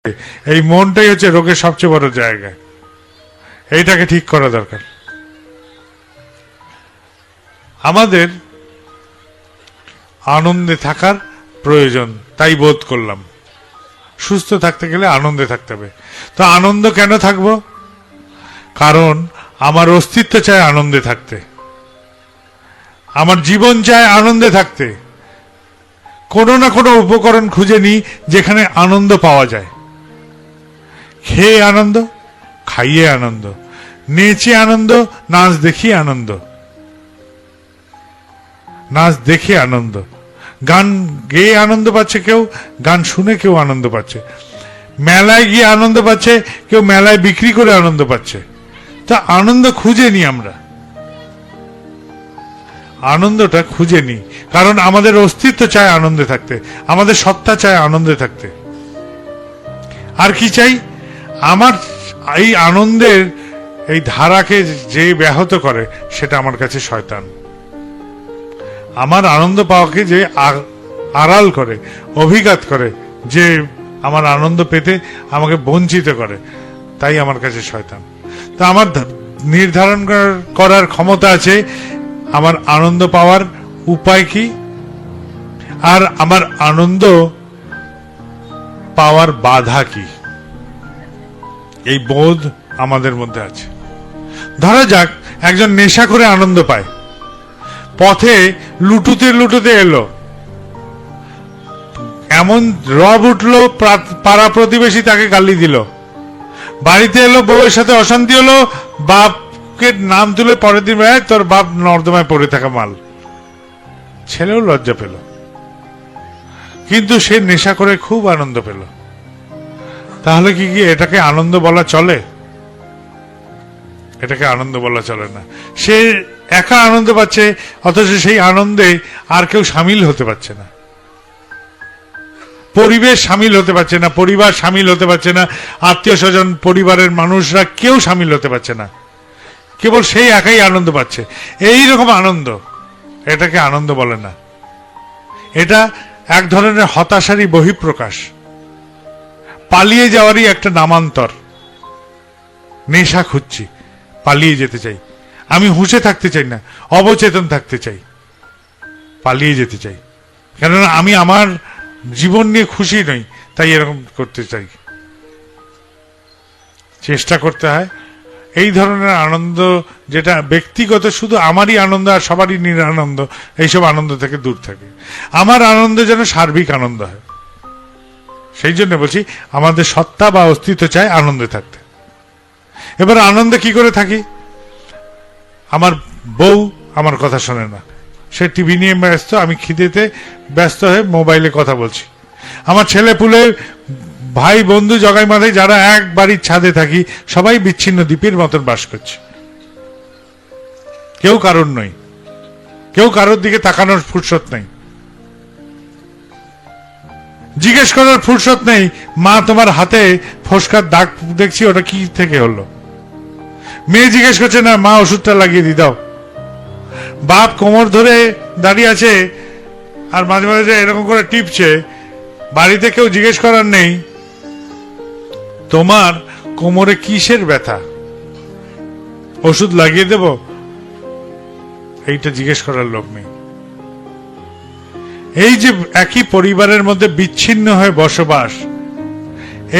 এই মনটাই হচ্ছে রোগের সবচেয়ে বড় জায়গা। এইটাকে ঠিক করা দরকার। আমাদের আনন্দে থাকার প্রয়োজন, তাই বোধ করলাম। সুস্থ থাকতে গেলে আনন্দে থাকতে হবে। তো আনন্দ কেন থাকবো? কারণ আমার অস্তিত্ব চায় আনন্দে থাকতে, আমার জীবন চায় আনন্দে থাকতে। কোনো না কোনো উপকরণ খুঁজে নিই যেখানে আনন্দ পাওয়া যায়। খেয়ে আনন্দ, খাইয়ে আনন্দ, নেচে আনন্দ, নাচ দেখিয়ে আনন্দ, নাচ দেখে আনন্দ, গান গেয়ে আনন্দ পাচ্ছে কেউ, গান শুনে কেউ আনন্দ পাচ্ছে, মেলায় গিয়ে আনন্দ পাচ্ছে কেউ, মেলায় বিক্রি করে আনন্দ পাচ্ছে। তা আনন্দ খুঁজে নিই আমরা, আনন্দটা খুঁজে নিই। কারণ আমাদের অস্তিত্ব চায় আনন্দে থাকতে, আমাদের সত্তা চায় আনন্দে থাকতে। আর কি চাই? আমার এই আনন্দের এই ধারাকে যে ব্যাহত করে সেটা আমার কাছে শয়তান। আমার আনন্দ পাওয়াকে যে আড়াল করে, অভিঘাত করে, যে আমার আনন্দ পেতে আমাকে বঞ্চিত করে, তাই আমার কাছে শয়তান। তা আমার নির্ধারণ করার ক্ষমতা আছে আমার আনন্দ পাওয়ার উপায় কি, আর আমার আনন্দ পাওয়ার বাধা কি। এই বোধ আমাদের মধ্যে আছে। ধরা যাক একজন নেশা করে আনন্দ পায়, পথে লুটুতে লুটুতে এলো, এমন রব উঠলো, পাড়া প্রতিবেশী তাকে গালি দিল, বাড়িতে এলো, বউয়ের সাথে অশান্তি হলো, বাপকে নাম তুলে পরের দিন তোর বাপ নর্দমায় পড়ে থাকা মাল। ছেলেও লজ্জা পেল, কিন্তু সে নেশা করে খুব আনন্দ পেল। তাহলে কি এটাকে আনন্দ বলা চলে? এটাকে আনন্দ বলা চলে না। সে একা আনন্দ পাচ্ছে, অথচ সেই আনন্দে আর কেউ সামিল হতে পারছে না, পরিবেশ সামিল হতে পারছে না, পরিবার সামিল হতে পারছে না, আত্মীয় স্বজন, পরিবারের মানুষরা কেউ সামিল হতে পারছে না, কেবল সেই একাই আনন্দ পাচ্ছে। এই রকম আনন্দ, এটাকে আনন্দ বলে না। এটা এক ধরনের হতাশারই বহিঃপ্রকাশ, পালিয়ে যাওয়ারই একটা নামান্তর। নেশা খুঁজছি, পালিয়ে যেতে চাই, আমি হুঁশে থাকতে চাই না, অবচেতন থাকতে চাই, পালিয়ে যেতে চাই। কেননা আমি আমার জীবন নিয়ে খুশি নই, তাই এরকম করতে চাই। চেষ্টা করতে হয় এই ধরনের আনন্দ যেটা ব্যক্তিগত, শুধু আমারই আনন্দ আর সবারই নিরানন্দ, এইসব আনন্দ থেকে দূর থাকে। আমার আনন্দ যেন সার্বিক আনন্দ হয়। সেই জন্য বলছি আমাদের সত্তা বা অস্তিত্ব চায় আনন্দে থাকতে। এবার আনন্দে কি করে থাকি? আমার বউ আমার কথা শোনে না, সে টিভি নিয়ে ব্যস্ত, আমি খিদেতে ব্যস্ত হয়ে মোবাইলে কথা বলছি। আমার ছেলে পুলে, ভাই বন্ধু, জগাই মাথায় যারা এক বাড়ির ছাদে থাকি, সবাই বিচ্ছিন্ন দ্বীপের মতন বাস করছে। কেউ কারোর নই, কেউ কারোর দিকে তাকানোর ফুরসত নেই, জিজ্ঞেস করার ফুরসত নেই। মা, তোমার হাতে ফোসকার দাগ দেখছি, ওটা কি থেকে হলো? মেয়ে জিজ্ঞেস করছে না, মা ওষুধটা লাগিয়ে দি দাও। বাপ কোমর ধরে দাঁড়িয়ে আছে আর মাঝে মাঝে এরকম করে টিপছে, বাড়িতে কেউ জিজ্ঞেস করার নেই তোমার কোমরে কিসের ব্যথা, ওষুধ লাগিয়ে দেব, এইটা জিজ্ঞেস করার লোক নেই। এই যে একই পরিবারের মধ্যে বিচ্ছিন্ন হয়ে বসবাস,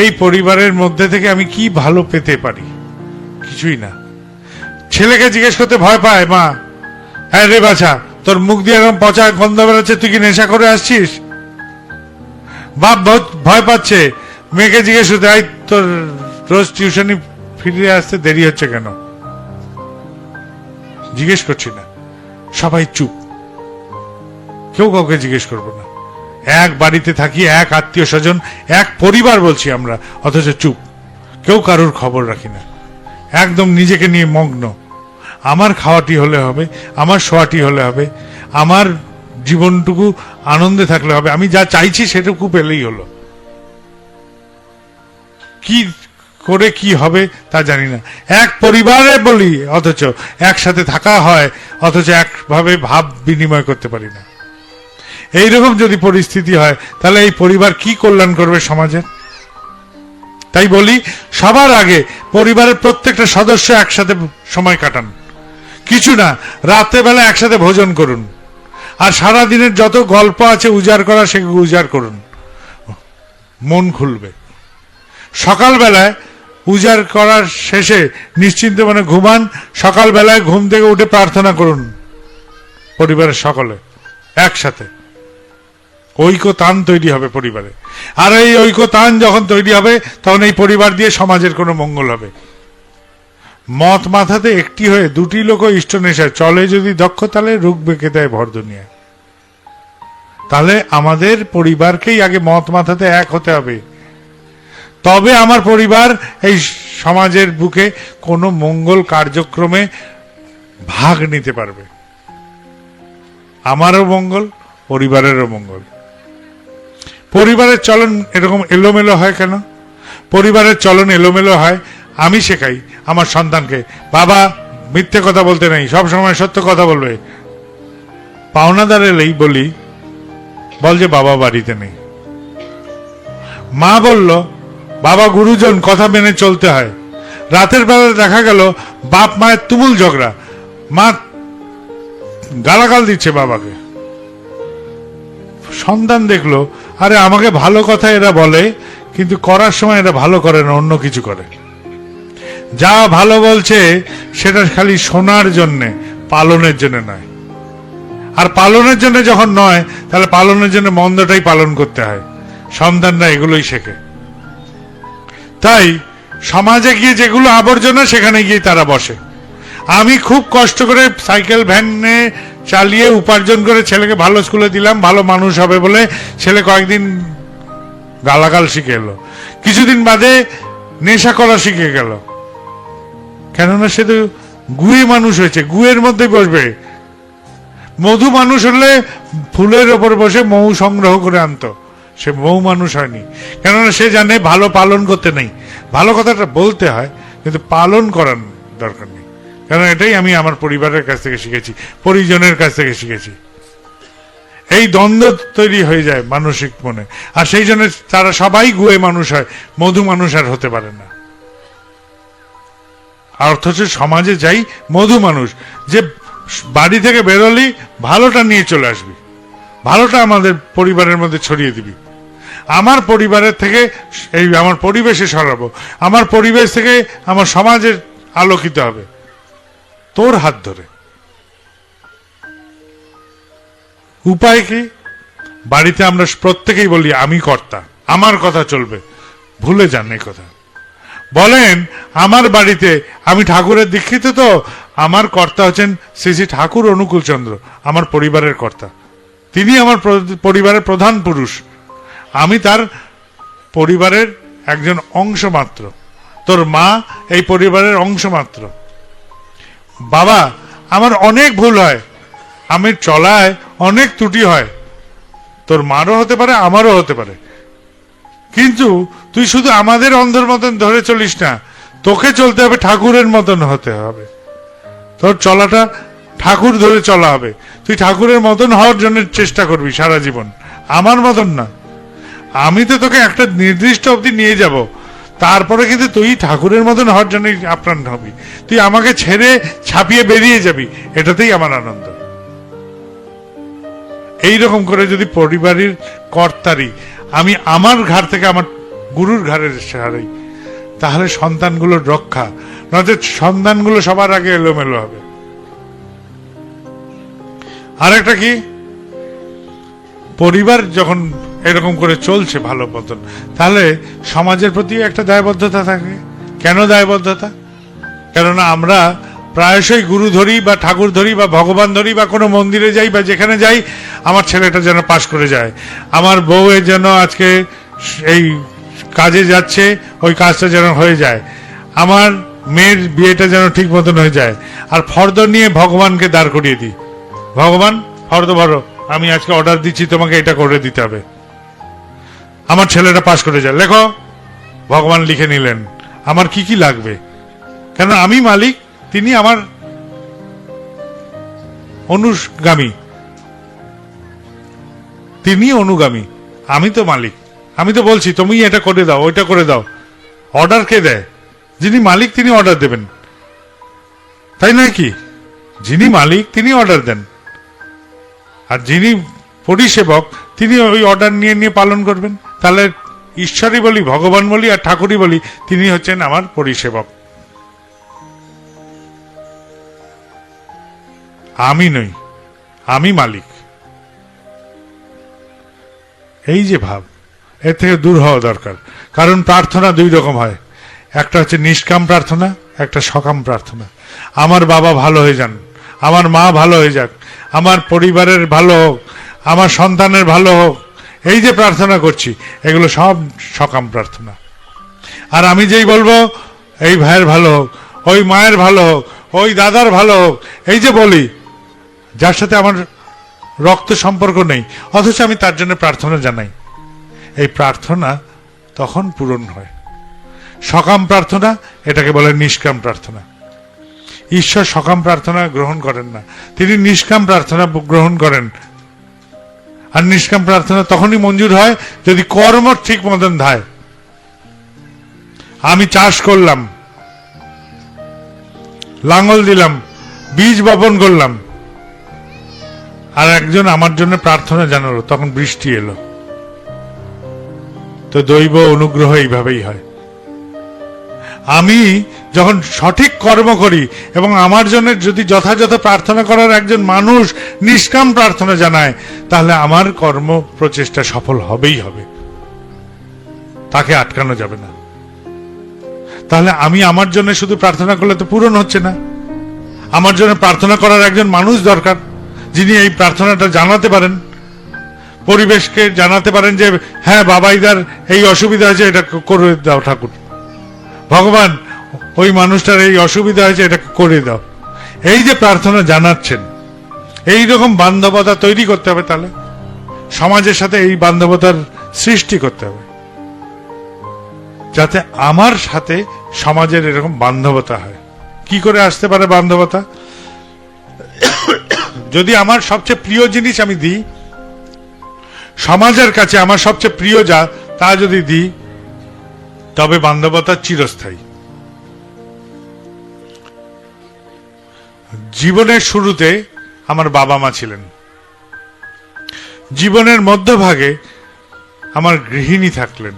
এই পরিবারের মধ্যে থেকে আমি কি ভালো পেতে পারি? কিছুই না। ছেলেকে জিজ্ঞেস করতে ভয় পায় মা, হ্যাঁ রে বাছা, তোর মুখ দিয়ে এরকম পচা গন্ধ বেরোচ্ছে, তুই কি নেশা করে আসছিস? বাপ ভয় পাচ্ছে, মেয়েকে জিজ্ঞেস করতে, আই তোর রোজ টিউশনি ফিরে আসতে দেরি হচ্ছে কেন? জিজ্ঞেস করছি না, সবাই চুপ, কেউ কাউকে জিজ্ঞেস করবো না। এক বাড়িতে থাকি, এক আত্মীয় স্বজন, এক পরিবার বলছি আমরা, অথচ চুপ, কেউ কারোর খবর রাখি না, একদম নিজেকে নিয়ে মগ্ন। আমার খাওয়াটি হলে হবে, আমার শোয়াটি হলে হবে, আমার জীবনটুকু আনন্দে থাকলে হবে, আমি যা চাইছি সেটুকু পেলেই হলো। কি করে কি হবে তা জানি না। এক পরিবারে বলি, অথচ একসাথে থাকা হয়, অথচ একভাবে ভাব বিনিময় করতে পারি না। এইরকম যদি পরিস্থিতি হয়, তাহলে এই পরিবার কি কল্যাণ করবে সমাজের? তাই বলি, সবার আগে পরিবারের প্রত্যেকটা সদস্য একসাথে সময় কাটান, কিছু না রাতে বেলা একসাথে ভোজন করুন, আর সারা দিনের যত গল্প আছে উজাড় করা সেগুলো উজাড় করুন, মন খুলবে। সকালবেলায় উজাড় করার শেষে নিশ্চিন্ত মনে ঘুমান, সকালবেলায় ঘুম থেকে উঠে প্রার্থনা করুন পরিবারের সকলে একসাথে। ঐক্যতান তৈরি হবে পরিবারে, আর এই ঐক্যতান যখন তৈরি হবে তখন এই পরিবার দিয়ে সমাজের কোনো মঙ্গল হবে। মত মাথাতে একটি হয়ে দুটি লোক ইষ্ট নেশায় চলে যদি দক্ষ, তাহলে রুখ বেঁকে দেয় ভর দুনিয়ায়। তাহলে আমাদের পরিবারকেই আগে মত মাথাতে এক হতে হবে, তবে আমার পরিবার এই সমাজের বুকে কোনো মঙ্গল কার্যক্রমে ভাগ নিতে পারবে। আমারও মঙ্গল, পরিবারেরও মঙ্গল। পরিবারের চলন এরকম এলোমেলো হয় কেন? পরিবারের চলন এলোমেলো হয়, আমি শেখাই আমার সন্তানকে, বাবা মিথ্যে কথা বলতে নেই, সব সময় সত্য কথা বলবে। পাওনাদার এলেই বলি, বল যে বাবা বাড়িতে নেই। মা বলল, বাবা গুরুজন, কথা মেনে চলতে হয়। রাতের বেলা দেখা গেল বাপ মায়ের তুমুল ঝগড়া, মা গালাগাল দিচ্ছে বাবাকে। সন্তান দেখলো, আরে আমাকে ভালো কথা এরা বলে, কিন্তু করার সময় এরা ভালো করে না, অন্য কিছু করে। যা ভালো বলছে সেটা খালি শোনার জন্যে, পালনের জন্য নয়। আর পালনের জন্য যখন নয়, তাহলে পালনের জন্য মন্দটাই পালন করতে হয়। সন্তানরা এগুলোই শেখে। তাই সমাজে গিয়ে যেগুলো আবর্জনা, সেখানে গিয়ে তারা বসে। আমি খুব কষ্ট করে সাইকেল ভ্যানে চালিয়ে উপার্জন করে ছেলেকে ভালো স্কুলে দিলাম, ভালো মানুষ হবে বলে। ছেলে কয়েকদিন গালাগাল শিখে এলো, কিছুদিন বাদে নেশা করা শিখে গেল। কেননা সে তো গুয়ে মানুষ হয়েছে, গুয়ের মধ্যে বসবে। মধু মানুষ হলে ফুলের ওপর বসে মৌ সংগ্রহ করে আনতো, সে মৌ মানুষ হয়নি। কেননা সে জানে ভালো পালন করতে নেই, ভালো কথাটা বলতে হয়, কিন্তু পালন করার দরকার নেই। কারণ এটাই আমি আমার পরিবারের কাছ থেকে শিখেছি, পরিজনের কাছ থেকে শিখেছি। এই দ্বন্দ্ব তৈরি হয়ে যায় মানসিক মনে, আর সেই জন্য তারা সবাই গুয়ে মানুষ হয়, মধু মানুষ আর হতে পারে না। আর অথচ সমাজে যাই মধু মানুষ, যে বাড়ি থেকে বেরোলি ভালোটা নিয়ে চলে আসবি, ভালোটা আমাদের পরিবারের মধ্যে ছড়িয়ে দিবি। আমার পরিবারের থেকে এই আমার পরিবেশে সরাবো, আমার পরিবেশ থেকে আমার সমাজের আলোকিত হবে তোর হাত ধরে। উপায় কি? বাড়িতে আমরা প্রত্যেকেই বলি আমি কর্তা, আমার কথা চলবে। ভুলে যান এই কথা। বলেন আমার বাড়িতে আমি ঠাকুরের দীক্ষিত, তো আমার কর্তা হচ্ছেন শ্রী শ্রী ঠাকুর অনুকূল চন্দ্র, আমার পরিবারের কর্তা। তিনি আমার পরিবারের প্রধান পুরুষ, আমি তার পরিবারের একজন অংশ মাত্র। তোর মা এই পরিবারের অংশ মাত্র। বাবা, আমার অনেক ভুল হয়, আমি চলায় অনেক ত্রুটি হয়, তোর মারও হতে পারে, আমারও হতে পারে, কিন্তু তুই শুধু আমাদের অন্ধের মতন ধরে চলিস না, তোকে চলতে হবে ঠাকুরের মতন হতে হবে। তোর চলাটা ঠাকুর ধরে চলা হবে, তুই ঠাকুরের মতন হওয়ার জন্য চেষ্টা করবি সারা জীবন, আমার মতন না। আমি তো তোকে একটা নির্দিষ্ট অবধি নিয়ে যাব, তারপরে কিন্তু তুই ঠাকুরের মতন হওয়ার জন্য আপ্রাণ হবি। তুই আমাকে ছেড়ে ছাপিয়ে বেরিয়ে যাবি, এটাতেই আমার আনন্দ। এইরকম করে যদি পরিবারের কর্তারি আমি আমার ঘাড় থেকে আমার গুরুর ঘাড়ে সারাই, তাহলে সন্তানগুলোর রক্ষা, নয়তো সন্তানগুলো সবার আগে এলোমেলো হবে। আরেকটা কি, পরিবার যখন এরকম করে চলছে ভালো মতন, তাহলে সমাজের প্রতি একটা দায়বদ্ধতা থাকে। কেন দায়বদ্ধতা? কেননা আমরা প্রায়শই গুরু ধরি বা ঠাকুর ধরি বা ভগবান ধরি বা কোনো মন্দিরে যাই বা যেখানে যাই, আমার ছেলেটা যেন পাশ করে যায়, আমার বউয়ের যেন আজকে এই কাজে যাচ্ছে ওই কাজটা যেন হয়ে যায়, আমার মেয়ের বিয়েটা যেন ঠিক মতন হয়ে যায়। আর ফর্দ নিয়ে ভগবানকে দাঁড় করিয়ে দিই, ভগবান ফর্দ ভরো, আমি আজকে অর্ডার দিচ্ছি তোমাকে এটা করে দিতে হবে, আমার ছেলেটা পাশ করে যায়। লেখো, ভগবান লিখে নিলেন আমার কি কি লাগবে, কেন আমি মালিক, তিনি আমার অনুগামী, তিনি অনুগামী, আমি তো মালিক। আমি তো বলছি তুমি এটা করে দাও, ওইটা করে দাও, অর্ডার কে দেয়? যিনি মালিক তিনি অর্ডার দেবেন, তাই নয় কি? যিনি মালিক তিনি অর্ডার দেন, আর যিনি পরিষেবক তিনি ওই অর্ডার নিয়ে নিয়ে পালন করবেন। তাহলে ঈশ্বরই বলি, ভগবান বলি আর ঠাকুরই বলি, তিনি হচ্ছেন আমার পরিষেবক, আমি নই, আমি মালিক। এই যে ভাব, এর থেকে দূর হওয়া দরকার। কারণ প্রার্থনা দুই রকম হয়, একটা হচ্ছে নিষ্কাম প্রার্থনা, একটা সকাম প্রার্থনা। আমার বাবা ভালো হয়ে যান, আমার মা ভালো হয়ে যাক, আমার পরিবারের ভালো হোক, আমার সন্তানের ভালো হোক, এই যে প্রার্থনা করছি এগুলো সব সকাম প্রার্থনা। আর আমি যেই বলবো এই ভাইয়ের ভালো হোক, ওই মায়ের ভালো হোক, ওই দাদার ভালো হোক, এই যে বলি, যার সাথে আমার রক্ত সম্পর্ক নেই, অথচ আমি তার জন্য প্রার্থনা জানাই, এই প্রার্থনা তখন পূরণ হয়। সকাম প্রার্থনা এটাকে বলে নিষ্কাম প্রার্থনা। ঈশ্বর সকাম প্রার্থনা গ্রহণ করেন না, তিনি নিষ্কাম প্রার্থনা গ্রহণ করেন। আর নিষ্কাম প্রার্থনা তখনই মঞ্জুর হয় যদি কর্ম ঠিক মতন ধায়। আমি চাষ করলাম, লাঙল দিলাম, বীজ বপন করলাম, আর একজন আমার জন্য প্রার্থনা জানালো, তখন বৃষ্টি এলো। তো দৈব অনুগ্রহ এইভাবেই হয়। আমি যখন সঠিক কর্ম করি এবং আমার জন্য যদি যথাযথ প্রার্থনা করার একজন মানুষ নিষ্কাম প্রার্থনা জানায়, তাহলে আমার কর্ম প্রচেষ্টা সফল হবেই হবে, তাকে আটকানো যাবে না। তাহলে আমি আমার জন্য শুধু প্রার্থনা করলে তো পূরণ হচ্ছে না, আমার জন্য প্রার্থনা করার একজন মানুষ দরকার, যিনি এই প্রার্থনাটা জানাতে পারেন, পরিবেশকে জানাতে পারেন যে হ্যাঁ বাবাইদার এই অসুবিধা হয়েছে, এটা করে দাও ঠাকুর, ভগবান ওই মানুষটার এই অসুবিধা হয়েছে, এটা করে দাও। এই যে প্রার্থনা জানাচ্ছেন, এই রকম বান্ধবতা তৈরি করতে হবে। তাহলে সমাজের সাথে এই বান্ধবতার সৃষ্টি করতে হবে, যাতে আমার সাথে সমাজের এরকম বান্ধবতা হয়। কি করে আসতে পারে বান্ধবতা? যদি আমার সবচেয়ে প্রিয় জিনিস আমি দিই, সমাজের কাছে আমার সবচেয়ে প্রিয় যা তা যদি দিই, তবে বান্ধবতা চিরস্থায়ী। জীবনের শুরুতে আমার বাবা মা ছিলেন, জীবনের মধ্যভাগে আমার গৃহিণী থাকলেন,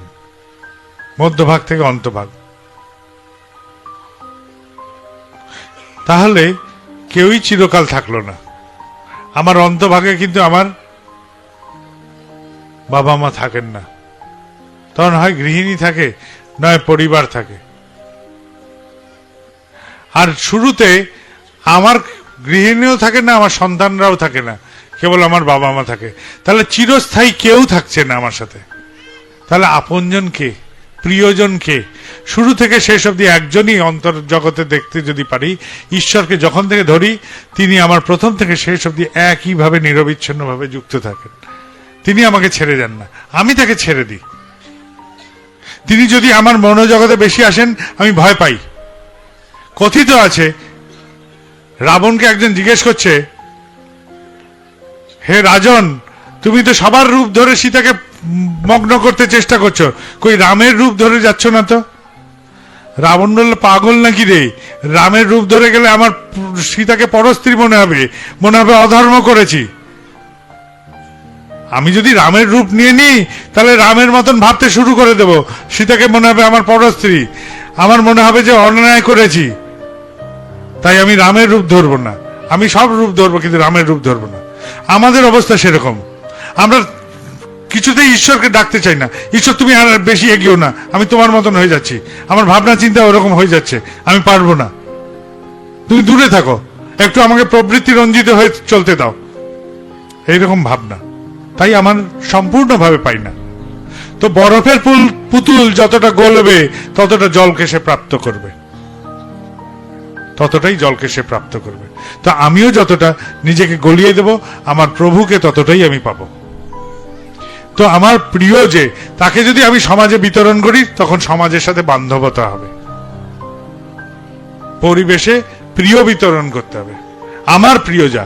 মধ্যভাগ থেকে অন্তভাগ। তাহলে কেউই চিরকাল থাকলো না। আমার অন্তভাগে কিন্তু আমার বাবা মা থাকেন না, তখন হয় গৃহিণী থাকে, নয় পরিবার থাকে। আর শুরুতে আমার গৃহিণীও থাকে না, আমার সন্তানরাও থাকে না, কেবল আমার বাবা মা থাকে। তাহলে চিরস্থায়ী কেউ থাকছে না আমার সাথে। তাহলে আপনজন কে, প্রিয়জন কে? শুরু থেকে শেষ অবধি একজনই অন্তর জগতে দেখতে যদি পারি, ঈশ্বরকে যখন থেকে ধরি, তিনি আমার প্রথম থেকে শেষ অবধি একইভাবে নিরবিচ্ছিন্নভাবে যুক্ত থাকেন। তিনি আমাকে ছেড়ে যান না, আমি তাকে ছেড়ে দিই। তিনি যদি আমার মনোজগতে বেশি আসেন, আমি ভয় পাই। কথিত আছে, রাবণকে একজন জিজ্ঞেস করছে, হে রাজন, তুমি তো সবার রূপ ধরে সীতাকে মগ্ন করতে চেষ্টা করছো, কই রামের রূপ ধরে যাচ্ছ না তো? রাবণ বলল, পাগল নাকি রে, রামের রূপ ধরে গেলে আমার সীতাকে পরস্ত্রী মনে হবে, অধর্ম করেছি। আমি যদি রামের রূপ নিয়ে নিই, তাহলে রামের মতন ভাবতে শুরু করে দেব, সীতাকে মনে হবে আমার পরস্ত্রী, আমার মনে হবে যে অন্যায় করেছি। তাই আমি রামের রূপ ধরবো না, আমি সব রূপ ধরবো, কিন্তু রামের রূপ ধরবো না। আমাদের অবস্থা সেরকম, আমরা কিছুতেই ঈশ্বরকে ডাকতে চাই না। ঈশ্বর তুমি আর বেশি এগিয়েও না, আমি তোমার মতন হয়ে যাচ্ছি, আমার ভাবনা চিন্তা ওরকম হয়ে যাচ্ছে, আমি পারবো না, তুমি দূরে থাকো, একটু আমাকে প্রবৃত্তি রঞ্জিত হয়ে চলতে দাও, এইরকম ভাবনা। তাই আমার সম্পূর্ণভাবে পাই না। তো বরফের পুতুল যতটা গলবে, ততটা জলকে সে প্রাপ্ত করবে, ততটাই জলকে সে প্রাপ্ত করবে। তো আমিও যতটা নিজেকে গলিয়ে দেব, আমার প্রভুকে ততটাই আমি পাবো। তো আমার প্রিয় যে, তাকে যদি আমি সমাজে বিতরণ করি, তখন সমাজের সাথে বান্ধবতা হবে। পরিবেশে প্রিয় বিতরণ করতে হবে, আমার প্রিয় যা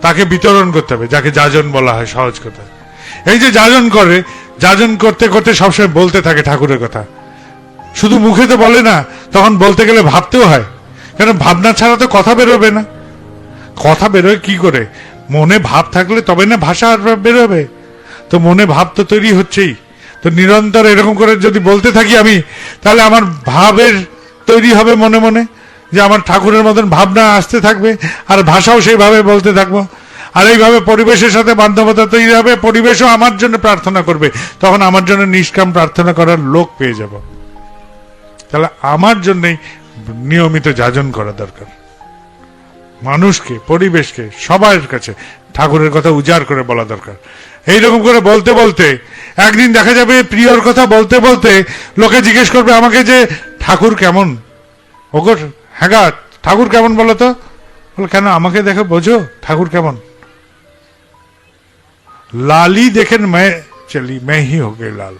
তাকে বিতরণ করতে হবে, যাকে যাজন বলা হয় সহজ কথা। এই যে যাজন করে, যাজন করতে করতে সবসময় বলতে থাকে ঠাকুরের কথা, শুধু মুখে তো বলে না, তখন বলতে গেলে ভাবতেও হয়, কারণ ভাবনা ছাড়া তো কথা বেরোবে না। কথা বেরোয় কি করে? মনে ভাব থাকলে তবে না ভাষা বেরোবে। তো মনে ভাব তো তৈরি হচ্ছেই। তো নিরন্তর এরকম করে যদি বলতে থাকি আমি, তাহলে আমার ভাবের তৈরি হবে মনে মনে, যে আমার ঠাকুরের মতন ভাবনা আসতে থাকবে, আর ভাষাও সেইভাবে বলতে থাকবো। আর এইভাবে পরিবেশের সাথে বান্ধবতা তৈরি হবে, পরিবেশও আমার জন্য প্রার্থনা করবে, তখন আমার জন্য নিষ্কাম প্রার্থনা করার লোক পেয়ে যাব। তাহলে আমার জন্যই নিয়মিত যাজন করা দরকার। মানুষকে, পরিবেশকে, সবার কাছে ঠাকুরের কথা উজাড় করে বলা দরকার। এইরকম করে বলতে বলতে একদিন দেখা যাবে প্রিয়র কথা বলতে বলতে লোকে জিজ্ঞেস করবে আমাকে যে ঠাকুর কেমন? ওগো হ্যাঁ, ঠাকুর কেমন বলো তো? বলো কেন, আমাকে দেখে বোঝো ঠাকুর কেমন? লালি দেখেন मैं चली मैं ही हो गई लाल।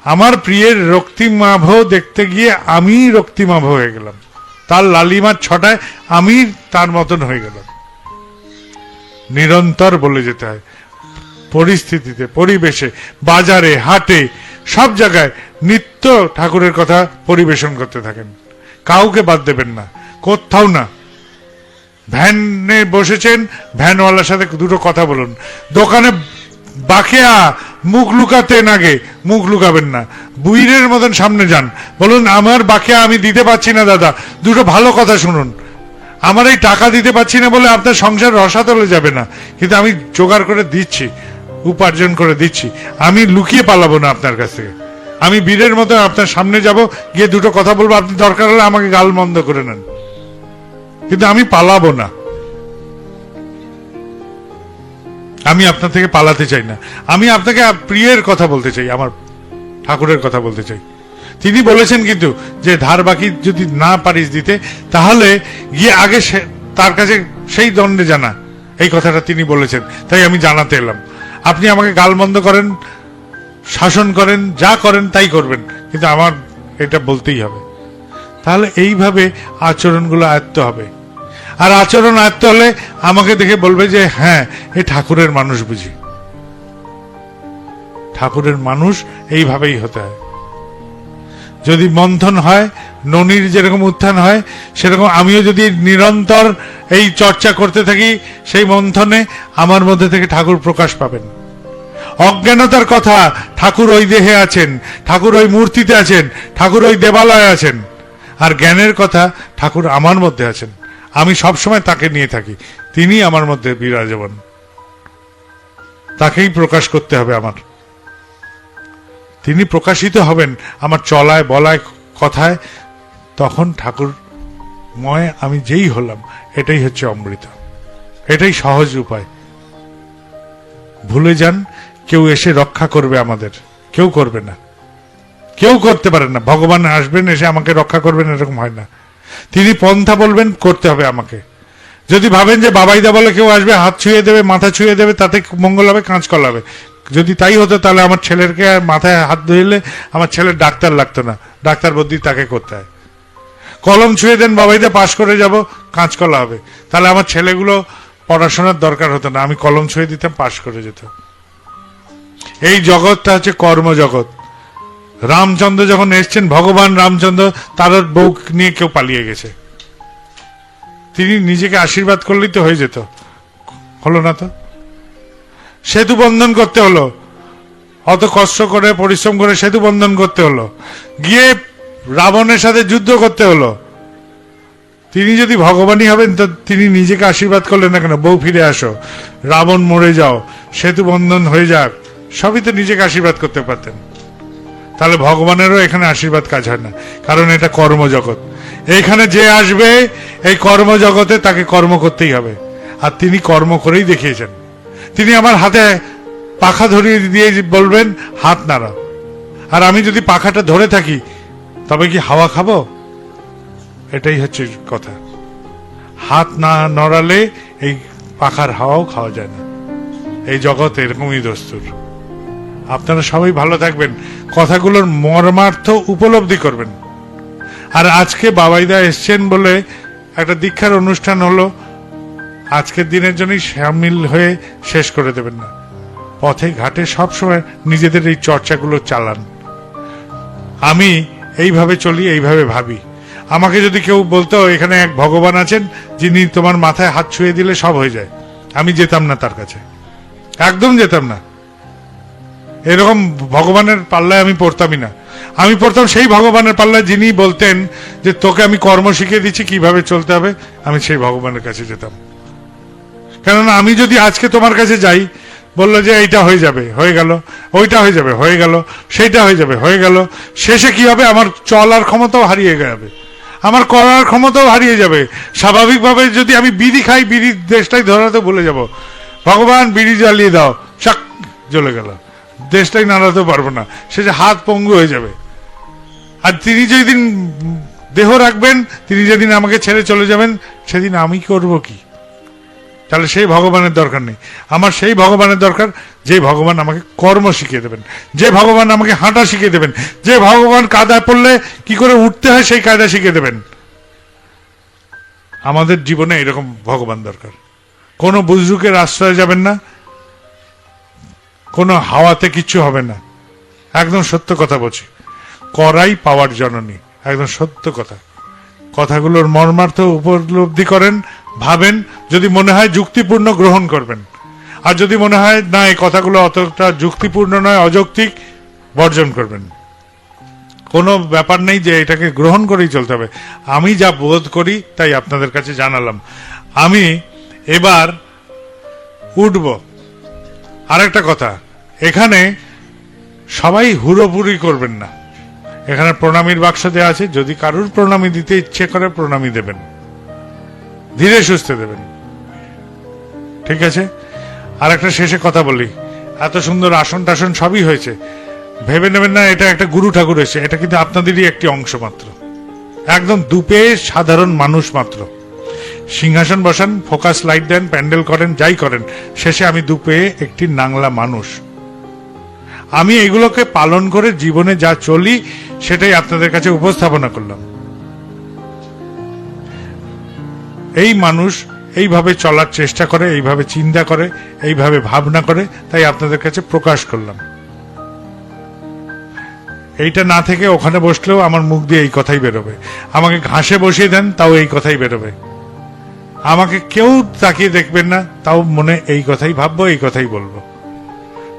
আমার প্রিয়ের রক্তিমাভ দেখতে গিয়ে আমি রক্তিমাভ হয়ে গেলাম, তার লালিমার ছটায় আমি তার মতন হয়ে গেলাম। নিরন্তর বলে যেতে হয়, পরিস্থিতিতে, পরিবেশে, বাজারে, হাটে, সব জায়গায় নিত্য ঠাকুরের কথা পরিবেশন করতে থাকেন। কাউকে বাদ দেবেন না, কোথাও না। ভ্যানে বসেছেন, ভ্যানওয়ালার সাথে দুটো কথা বলুন। দোকানে বাকেয়া মুখ লুকাতেন, আগে মুখ লুকাবেন না, বুইরের মতন সামনে যান, বলুন আমার বাকেয়া আমি দিতে পারছি না দাদা, দুটো ভালো কথা শুনুন। আমার এই টাকা দিতে পারছি না বলে আপনার সংসার রসাতলে যাবে না, কিন্তু আমি জোগাড় করে দিচ্ছি, উপার্জন করে দিচ্ছি, আমি লুকিয়ে পালাবো না আপনার কাছ থেকে। আমি বীরের মতো আপনার সামনে যাব, গিয়ে দুটো কথা বলবো, আপনি দরকার হলে আমাকে গাল মন্দ করে নেন, কিন্তু আমি পালাবো না। আমি আপনার থেকে পালাতে চাই না, আমি আপনাকে প্রিয়ের কথা বলতে চাই, আমার ঠাকুরের কথা বলতে চাই। তিনি বলেছেন কিন্তু যে ধার বাকি যদি না পারিস দিতে, তাহলে গিয়ে আগে তার কাছে সেই দণ্ডে জানা, এই কথাটা তিনি বলেছেন, তাই আমি জানাতে এলাম। আপনি আমাকে গালমন্দ করেন, শাসন করেন, যা করেন তাই করবেন, কিন্তু আমার এটা বলতেই হবে। তাহলে এইভাবে আচরণগুলো আয়ত্ত হবে। আর আচরণ আয়ত্ত হলে আমাকে দেখে বলবে যে হ্যাঁ, এ ঠাকুরের মানুষ বুঝি। ঠাকুরের মানুষ এইভাবেই হতে হয়। যদি মন্থন হয়, ননির যেরকম উত্থান হয়, সেরকম আমিও যদি নিরন্তর এই চর্চা করতে থাকি, সেই মন্থনে আমার মধ্যে থেকে ঠাকুর প্রকাশ পাবেন। অজ্ঞানতার কথা, ঠাকুর ওই দেহে আছেন, ঠাকুর ওই মূর্তিতে আছেন, ঠাকুর ওই দেবালয়ে আছেন। আর জ্ঞানের কথা, ঠাকুর আমার মধ্যে আছেন, আমি সবসময় তাকে নিয়ে থাকি, তিনি আমার মধ্যে বিরাজমান, তাকেই প্রকাশ করতে হবে আমার। তিনি প্রকাশিত হবেন আমার চলায়, বলায়, কথায়, তখন ঠাকুরময় আমি যেই হলাম, এটাই হচ্ছে অমৃত, এটাই সহজ উপায়। ভুলে যান, কেউ এসে রক্ষা করবে আমাদের, কেউ করবে না, কেউ করতে পারে না। ভগবান আসবেন, এসে আমাকে রক্ষা করবেন, এরকম হয় না। তিনি পন্থা বলবেন, করতে হবে আমাকে। যদি ভাবেন যে বাবাইদা বলে কেউ আসবে, হাত ছুঁয়ে দেবে, মাথা ছুঁয়ে দেবে, তাতে মঙ্গল হবে, কাঁচ কলাবে, যদি তাই হতো তাহলে আমার ছেলেকে মাথায় হাত ধুইলে আমার ছেলের ডাক্তার লাগতো না, ডাক্তার বুদ্ধি তাকে করতে হয়। কলম ছুঁয়ে দেন বাবাইদা, পাশ করে যাব, কাঁচকলা হবে, তাহলে আমার ছেলেগুলো পড়াশোনার দরকার হতো না, আমি কলম ছুঁয়ে দিতাম, পাশ করে যেত। এই জগৎটা হচ্ছে কর্মজগৎ। রামচন্দ্র যখন এসছেন, ভগবান রামচন্দ্র, তার বউ নিয়ে কেউ পালিয়ে গেছে, তিনি নিজেকে আশীর্বাদ করলেই তো হয়ে যেত, হলো না তো। সেতু বন্ধন করতে হলো, অত কষ্ট করে পরিশ্রম করে সেতু বন্ধন করতে হলো, গিয়ে রাবণের সাথে যুদ্ধ করতে হলো। তিনি যদি ভগবানই হবেন, তো তিনি নিজেকে আশীর্বাদ করলেন না কেন? বউ ফিরে আসো, রাবণ মরে যাও, সেতু বন্ধন হয়ে যাক, সবই তো নিজেকে আশীর্বাদ করতে পারতেন। তাহলে ভগবানেরও এখানে আশীর্বাদ কাজ হয় না, কারণ এটা কর্মজগৎ। এখানে যে আসবে এই কর্মজগতে, তাকে কর্ম করতেই হবে, আর তিনি কর্ম করেই দেখিয়েছেন। তিনি আমার হাতে পাখা ধরিয়ে দিয়ে বলবেন হাত নাড়া, আর আমি যদি পাখাটা ধরে থাকি, তবে কি হাওয়া খাবো? এটাই হচ্ছে কথা। হাত না নড়ালে এই পাখার হাওয়াও খাওয়া যায় না। এই জগৎ এরকমই দস্তুর। আপনারা সবাই ভালো থাকবেন, কথাগুলোর মর্মার্থ উপলব্ধি করবেন। আর আজকে বাবাইদা এসছেন বলে একটা দীক্ষার অনুষ্ঠান হলো, আজকের দিনের জন্যই সামিল হয়ে শেষ করে দেবেন না। পথে ঘাটে সবসময় নিজেদের এই চর্চাগুলো চালান। আমি এইভাবে চলি, এইভাবে ভাবি। আমাকে যদি কেউ বলতো এখানে এক ভগবান আছেন যিনি তোমার মাথায় হাত ছুঁয়ে দিলে সব হয়ে যায়, আমি যেতাম না তার কাছে, একদম যেতাম না। এরকম ভগবানের পাল্লায় আমি পড়তামই না। আমি পড়তাম সেই ভগবানের পাল্লায় যিনি বলতেন যে তোকে আমি কর্ম শিখিয়ে দিচ্ছি কিভাবে চলতে হবে, আমি সেই ভগবানের কাছে যেতাম। কেননা আমি যদি আজকে তোমার কাছে যাই, বললো যে এইটা হয়ে যাবে, হয়ে গেল, ওইটা হয়ে যাবে, হয়ে গেল, সেইটা হয়ে যাবে, হয়ে গেল, শেষে কি হবে? আমার চলার ক্ষমতাও হারিয়ে যাবে, আমার করার ক্ষমতাও হারিয়ে যাবে। স্বাভাবিকভাবে যদি আমি বিড়ি খাই, বিড়ির দেশটাই ধরাতে ভুলে যাব। ভগবান বিড়ি জ্বালিয়ে দাও, শাক জ্বলে গেল, দেশটাই নাড়াতে পারবো না, শেষে হাত পঙ্গু হয়ে যাবে। আর তিনি যেদিন দেহ রাখবেন, তিনি যেদিন আমাকে ছেড়ে চলে যাবেন, সেদিন আমি করব কি? তাহলে সেই ভগবানের দরকার নেই। আমার সেই ভগবানের দরকার যে ভগবান আমাকে কর্ম শিখিয়ে দেবেন, যে ভগবান আমাকে হাঁটা শিখিয়ে দেবেন, যে ভগবান কাদায় পড়লে কি করে উঠতে হয় সেই কায়দা শিখিয়ে দেবেন। আমাদের জীবনে এরকম ভগবান দরকার। কোনো বুজরুকের আশ্রয় যাবেন না, কোনো হাওয়াতে কিচ্ছু হবে না। একদম সত্য কথা বলছি, করাই পাওয়ার জননী, একদম সত্য কথা। কথাগুলোর মর্মার্থ উপলব্ধি করেন, ভাবেন, যদি মনে হয় যুক্তিপূর্ণ গ্রহণ করবেন, আর যদি মনে হয় না এই কথাগুলো অতটা যুক্তিপূর্ণ নয়, অযৌক্তিক, বর্জন করবেন। কোনো ব্যাপার নেই যে এটাকে গ্রহণ করেই চলতে হবে। আমি যা বোধ করি তাই আপনাদের কাছে জানালাম। আমি এবার উঠব। আরেকটা কথা, এখানে সবাই হুড়োহুড়ি করবেন না। এখানে প্রণামীর বাক্স দেওয়া আছে, যদি কারুর প্রণামী দিতে ইচ্ছে করে প্রণামী দেবেন, ধীরে সুস্থে দেবেন, ঠিক আছে? আর একটা শেষে কথা বলি, এত সুন্দর আসন টাসন সবই হয়েছে, ভেবে নেবেন না এটা একটা গুরু ঠাকুর এসে, এটা কিন্তু আপনাদেরই একটি অংশ মাত্র, একদম দুপে সাধারণ মানুষ মাত্র। সিংহাসন বসান, ফোকাস লাইট দেন, প্যান্ডেল করেন, যাই করেন, শেষে আমি দুপে একটি নাংলা মানুষ। আমি এগুলোকে পালন করে জীবনে যা চলি সেটাই আপনাদের কাছে উপস্থাপনা করলাম। এই মানুষ এইভাবে চলার চেষ্টা করে, এইভাবে চিন্তা করে, এইভাবে ভাবনা করে, তাই আপনাদের কাছে প্রকাশ করলাম। এইটা না থেকে ওখানে বসলেও আমার মুখ দিয়ে এই কথাই বেরোবে, আমাকে ঘাসে বসিয়ে দেন তাও এই কথাই বেরোবে, আমাকে কেউ তাকিয়ে দেখবেন না তাও মনে এই কথাই ভাববো, এই কথাই বলবো।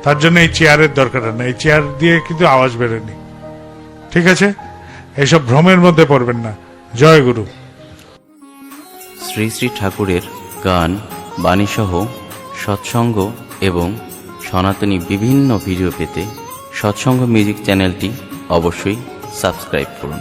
তার জন্য এই চেয়ারের দরকার নেই, এই চেয়ার দিয়ে কিন্তু আওয়াজ বেরোয়নি, ঠিক আছে? এইসব ভ্রমের মধ্যে পড়বেন না। জয় গুরু। শ্রী শ্রী ঠাকুরের গান, বাণীসহ সৎসঙ্গ এবং সনাতনী বিভিন্ন ভিডিও পেতে সৎসঙ্গ মিউজিক চ্যানেলটি অবশ্যই সাবস্ক্রাইব করুন।